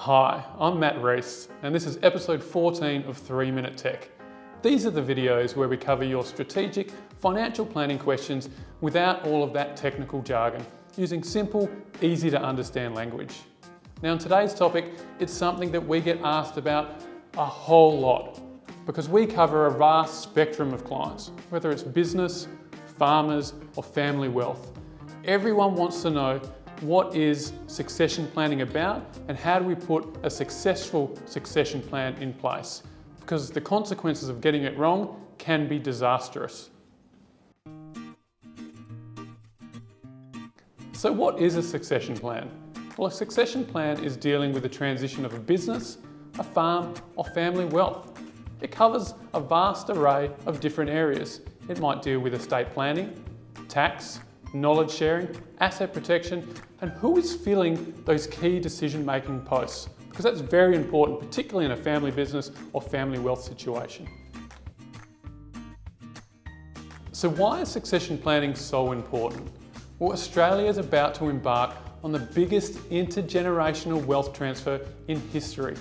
Hi, I'm Matt Rees, and this is episode 14 of 3 Minute Tech. These are the videos where we cover your strategic financial planning questions without all of that technical jargon, using simple, easy to understand language. Now, in today's topic, it's something that we get asked about a whole lot because we cover a vast spectrum of clients, whether it's business, farmers, or family wealth. Everyone wants to know what is succession planning about and how do we put a successful succession plan in place, because the consequences of getting it wrong can be disastrous. So what is a succession plan? Well, a succession plan is dealing with the transition of a business, a farm, or family wealth. It covers a vast array of different areas. It might deal with estate planning, tax, knowledge sharing, asset protection, and who is filling those key decision-making posts, because that's very important, particularly in a family business or family wealth situation. So why is succession planning so important? Well, Australia is about to embark on the biggest intergenerational wealth transfer in history.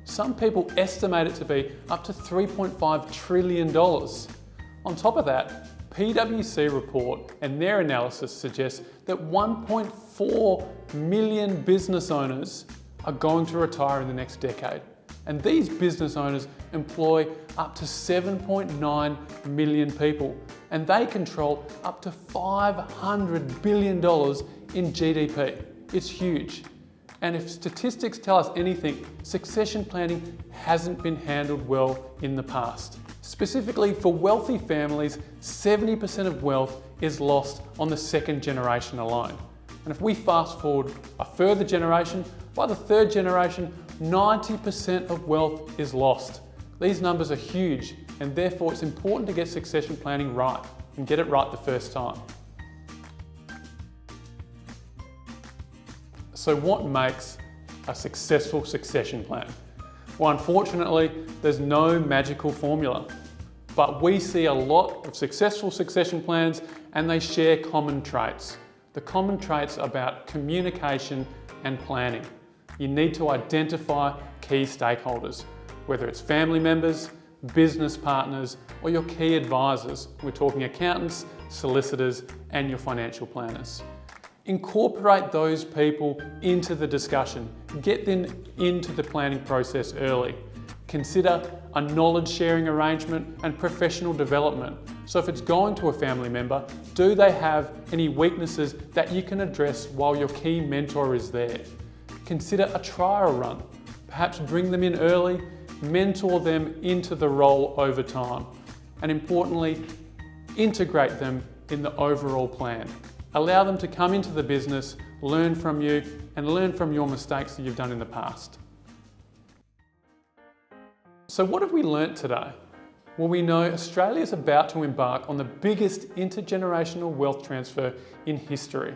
Some people estimate it to be up to $3.5 trillion. On top of that, PwC report and their analysis suggests that 1.4 million business owners are going to retire in the next decade. And these business owners employ up to 7.9 million people, and they control up to $500 billion in GDP. It's huge. And if statistics tell us anything, succession planning hasn't been handled well in the past. Specifically for wealthy families, 70% of wealth is lost on the second generation alone. And if we fast forward a further generation, by the third generation, 90% of wealth is lost. These numbers are huge, and therefore it's important to get succession planning right and get it right the first time. So what makes a successful succession plan? Well, unfortunately, there's no magical formula, but we see a lot of successful succession plans and they share common traits. The common traits are about communication and planning. You need to identify key stakeholders, whether it's family members, business partners, or your key advisors. We're talking accountants, solicitors, and your financial planners. Incorporate those people into the discussion. Get them into the planning process early. Consider a knowledge sharing arrangement and professional development. So if it's going to a family member, do they have any weaknesses that you can address while your key mentor is there? Consider a trial run. Perhaps bring them in early, mentor them into the role over time. And importantly, integrate them in the overall plan. Allow them to come into the business, learn from you, and learn from your mistakes that you've done in the past. So what have we learnt today? Well, we know Australia is about to embark on the biggest intergenerational wealth transfer in history.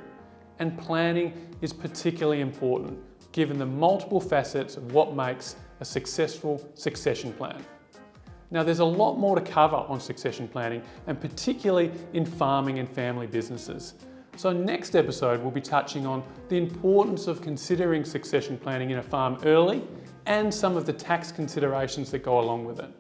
And planning is particularly important, given the multiple facets of what makes a successful succession plan. Now, there's a lot more to cover on succession planning, and particularly in farming and family businesses. So next episode, we'll be touching on the importance of considering succession planning in a farm early and some of the tax considerations that go along with it.